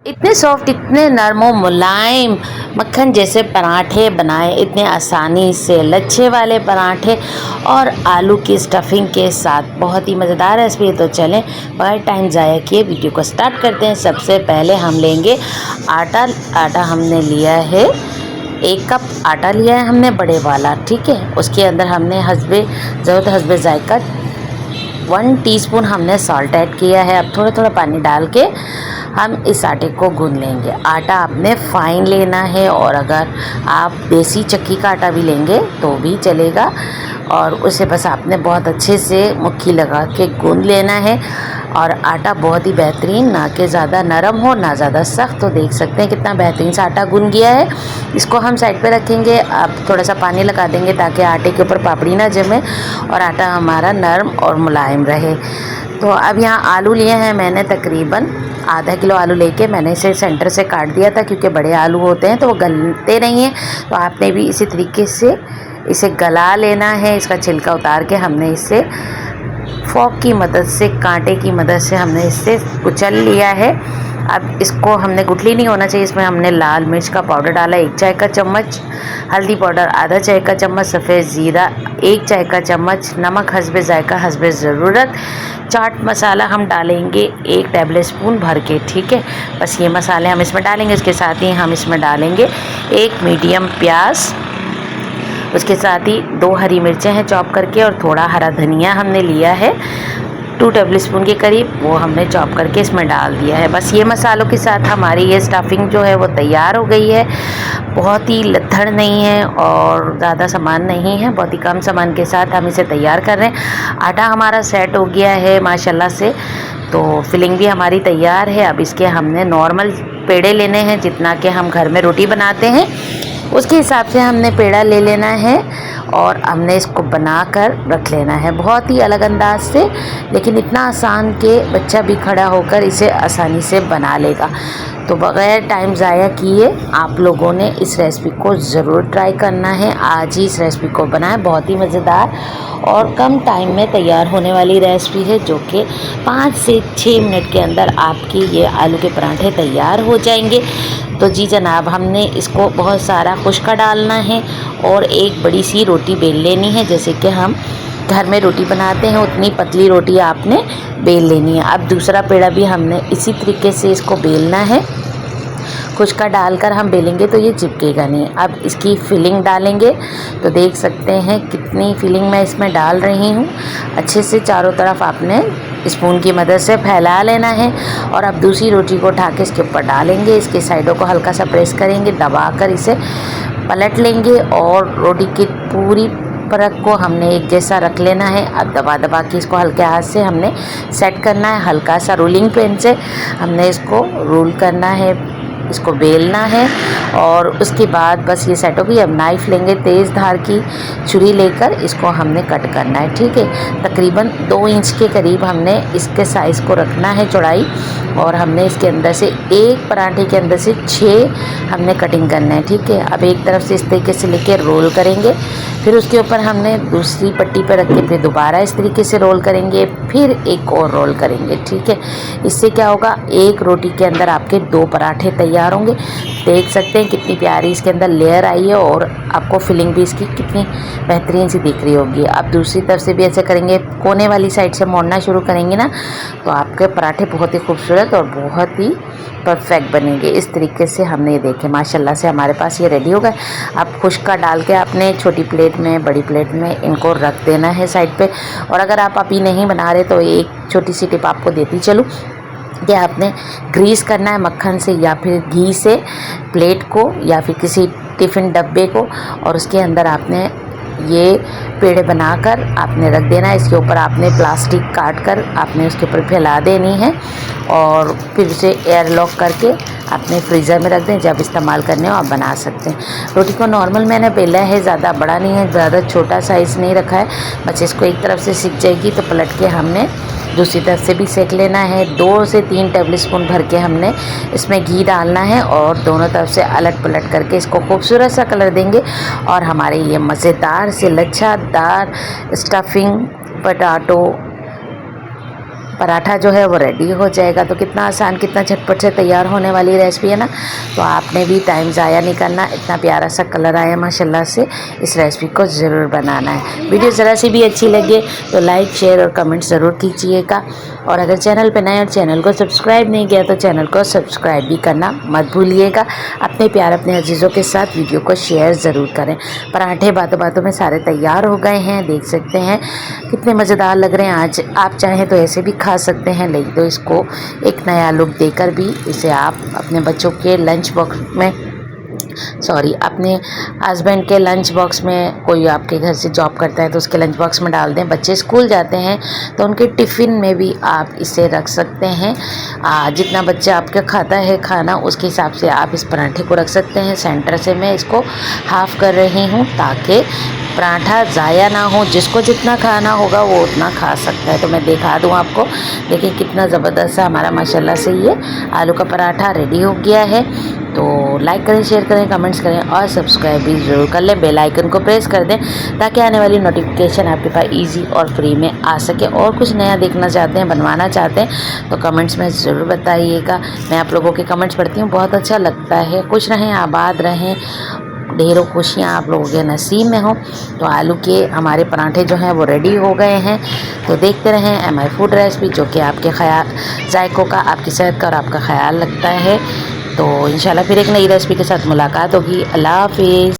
इतने सॉफ्ट, इतने नरम और मुलायम मक्खन जैसे पराठे बनाए इतने आसानी से, लच्छे वाले पराठे और आलू की स्टफिंग के साथ। बहुत ही मज़ेदार रेसिपी है। तो चलें बगैर टाइम ज़ाया किए वीडियो को स्टार्ट करते हैं। सबसे पहले हम लेंगे आटा हमने लिया है 1 कप आटा लिया है हमने बड़े वाला, ठीक है। उसके अंदर हमने हस्बे ज़रूरत हस्बे जायका 1 टीस्पून हमने सॉल्ट ऐड किया है। अब थोड़ा थोड़ा पानी डाल के हम इस आटे को गूंद लेंगे। आटा आपने फाइन लेना है, और अगर आप देसी चक्की का आटा भी लेंगे तो भी चलेगा, और उसे बस आपने बहुत अच्छे से मुट्ठी लगा के गूंद लेना है। और आटा बहुत ही बेहतरीन, ना कि ज़्यादा नरम हो ना ज़्यादा सख्त। तो देख सकते हैं कितना बेहतरीन सा आटा गूंद गया है। इसको हम साइड पे रखेंगे। अब थोड़ा सा पानी लगा देंगे ताकि आटे के ऊपर पापड़ी ना जमे और आटा हमारा नरम और मुलायम रहे। तो अब यहाँ आलू लिए हैं मैंने, तकरीबन आधा किलो आलू लेके मैंने इसे सेंटर से काट दिया था, क्योंकि बड़े आलू होते हैं तो वो गलते नहीं हैं। तो आपने भी इसी तरीके से इसे गला लेना है। इसका छिलका उतार के हमने इसे फोक की मदद से, कांटे की मदद से हमने इससे कुचल लिया है। अब इसको हमने गुठली नहीं होना चाहिए। इसमें हमने लाल मिर्च का पाउडर डाला 1 चाय का चम्मच, हल्दी पाउडर आधा चाय का चम्मच, सफ़ेद ज़ीरा 1 चाय का चम्मच, नमक हस्बे जायका हस्बे ज़रूरत, चाट मसाला हम डालेंगे 1 टेबल स्पून भर के, ठीक है। बस ये मसाले हम इसमें डालेंगे। इसके साथ ही हम इसमें डालेंगे 1 मीडियम प्याज, उसके साथ ही 2 हरी मिर्चें हैं चॉप करके, और थोड़ा हरा धनिया हमने लिया है 2 टेबल स्पून के करीब, वो हमने चॉप करके इसमें डाल दिया है। बस ये मसालों के साथ हमारी ये स्टफिंग जो है वो तैयार हो गई है। बहुत ही लद्दड़ नहीं है और ज़्यादा सामान नहीं है, बहुत ही कम सामान के साथ हम इसे तैयार कर रहे हैं। आटा हमारा सेट हो गया है माशाल्लाह से, तो फिलिंग भी हमारी तैयार है। अब इसके हमने नॉर्मल पेड़े लेने हैं, जितना कि हम घर में रोटी बनाते हैं उसके हिसाब से हमने पेड़ा ले लेना है, और हमने इसको बनाकर रख लेना है बहुत ही अलग अंदाज से, लेकिन इतना आसान कि बच्चा भी खड़ा होकर इसे आसानी से बना लेगा। तो बग़ैर टाइम ज़ाया किए आप लोगों ने इस रेसिपी को ज़रूर ट्राई करना है। आज ही इस रेसिपी को बनाएं। बहुत ही मज़ेदार और कम टाइम में तैयार होने वाली रेसिपी है, जो कि 5 से 6 मिनट के अंदर आपकी ये आलू के पराठे तैयार हो जाएंगे। तो जी जनाब, हमने इसको बहुत सारा खुश्का डालना है और एक बड़ी सी रोटी बेल लेनी है। जैसे कि हम घर में रोटी बनाते हैं उतनी पतली रोटी आपने बेल लेनी है। अब दूसरा पेड़ा भी हमने इसी तरीके से इसको बेलना है। खुश्का डालकर हम बेलेंगे तो ये चिपकेगा नहीं। अब इसकी फिलिंग डालेंगे, तो देख सकते हैं कितनी फिलिंग मैं इसमें डाल रही हूँ। अच्छे से चारों तरफ आपने स्पून की मदद से फैला लेना है, और अब दूसरी रोटी को उठा के इसके ऊपर डालेंगे। इसके साइडों को हल्का सा प्रेस करेंगे, दबाकर इसे पलट लेंगे, और रोटी की पूरी परत को हमने एक जैसा रख लेना है। अब दबा दबा के इसको हल्के हाथ से हमने सेट करना है। हल्का सा रोलिंग पेन से हमने इसको रोल करना है, इसको बेलना है, और उसके बाद बस ये सेट हो गई। अब नाइफ़ लेंगे, तेज़ धार की छुरी लेकर इसको हमने कट करना है, ठीक है। तकरीबन 2 इंच के करीब हमने इसके साइज़ को रखना है चौड़ाई, और हमने इसके अंदर से एक पराठे के अंदर से 6 हमने कटिंग करना है, ठीक है। अब एक तरफ से इस तरीके से लेके रोल करेंगे, फिर उसके ऊपर हमने दूसरी पट्टी पर रख के फिर दोबारा इस तरीके से रोल करेंगे, फिर एक और रोल करेंगे, ठीक है। इससे क्या होगा, एक रोटी के अंदर आपके 2 पराठे तैयार होंगे। देख सकते हैं कितनी प्यारी इसके अंदर लेयर आई है, और आपको फिलिंग भी इसकी कितनी बेहतरीन सी दिख रही होगी। अब दूसरी तरफ से भी ऐसे करेंगे, कोने वाली साइड से मोड़ना शुरू करेंगे ना, तो आपके पराठे बहुत ही खूबसूरत और बहुत ही परफेक्ट बनेंगे। इस तरीके से हमने ये देखे माशाल्लाह से हमारे पास ये रेडी हो गए। अब खुश्का डाल के आपने छोटी प्लेट में, बड़ी प्लेट में इनको रख देना है साइड पे। और अगर आप अभी नहीं बना रहे तो एक छोटी सी टिप आपको देती चलूँ कि आपने ग्रीस करना है मक्खन से या फिर घी से प्लेट को, या फिर किसी टिफ़िन डब्बे को, और उसके अंदर आपने ये पेड़े बनाकर आपने रख देना है। इसके ऊपर आपने प्लास्टिक काट कर आपने उसके ऊपर फैला देनी है, और फिर उसे एयर लॉक करके आपने फ्रीज़र में रख दें। जब इस्तेमाल करने हो आप बना सकते हैं। रोटी को नॉर्मल मैंने बेला है, ज़्यादा बड़ा नहीं है, ज़्यादा छोटा साइज़ नहीं रखा है। बस इसको एक तरफ से सिक जाएगी तो पलट के हमने दूसरी तरफ से भी सेक लेना है। 2 से 3 टेबल स्पून भर के हमने इसमें घी डालना है, और दोनों तरफ से अलट पलट करके इसको खूबसूरत सा कलर देंगे, और हमारे ये मज़ेदार से लच्छादार स्टफिंग पटाटो पराठा जो है वो रेडी हो जाएगा। तो कितना आसान, कितना झटपट से तैयार होने वाली रेसिपी है ना। तो आपने भी टाइम ज़ाया नहीं करना, इतना प्यारा सा कलर आया माशाल्लाह से, इस रेसिपी को ज़रूर बनाना है। वीडियो ज़रा सी भी अच्छी लगे तो लाइक, शेयर और कमेंट ज़रूर कीजिएगा। और अगर चैनल पर नए और चैनल को सब्सक्राइब नहीं किया तो चैनल को सब्सक्राइब भी करना मत भूलिएगा। अपने प्यार, अपने अजीज़ों के साथ वीडियो को शेयर ज़रूर करें। पराठे बातों बातों में सारे तैयार हो गए हैं, देख सकते हैं कितने मज़ेदार लग रहे हैं। आज आप चाहें तो ऐसे भी खा सकते हैं, लेकिन तो इसको एक नया लुक देकर भी इसे आप अपने बच्चों के लंच बॉक्स में, अपने हस्बैंड के लंच बॉक्स में, कोई आपके घर से जॉब करता है तो उसके लंच बॉक्स में डाल दें। बच्चे स्कूल जाते हैं तो उनके टिफ़िन में भी आप इसे रख सकते हैं। जितना बच्चा आपका खाता है खाना, उसके हिसाब से आप इस पराठे को रख सकते हैं। सेंटर से मैं इसको हाफ़ कर रही हूँ ताकि पराठा ज़ाया ना हो, जिसको जितना खाना होगा वो उतना खा सकता है। तो मैं दिखा दूँ आपको, देखिए कितना ज़बरदस्त सा हमारा माशाल्लाह से ये आलू का पराठा रेडी हो गया है। तो लाइक करें, शेयर करें, कमेंट्स करें और सब्सक्राइब भी ज़रूर कर लें। बेल आइकन को प्रेस कर दें ताकि आने वाली नोटिफिकेशन आपके पास इजी और फ्री में आ सके। और कुछ नया देखना चाहते हैं, बनवाना चाहते हैं तो कमेंट्स में ज़रूर बताइएगा। मैं आप लोगों के कमेंट्स पढ़ती हूँ, बहुत अच्छा लगता है। खुश रहें, आबाद रहें, ढेरों खुशियाँ आप लोगों के नसीब में हो। तो आलू के हमारे पराठे जो हैं वो रेडी हो गए हैं। तो देखते रहें MI फूड रेसिपी, जो कि आपके जायकों का, आपकी सेहत का और आपका ख्याल रखता है। तो इंशाल्लाह फिर एक नई रेसिपी के साथ मुलाकात होगी। अल्लाह हाफिज़।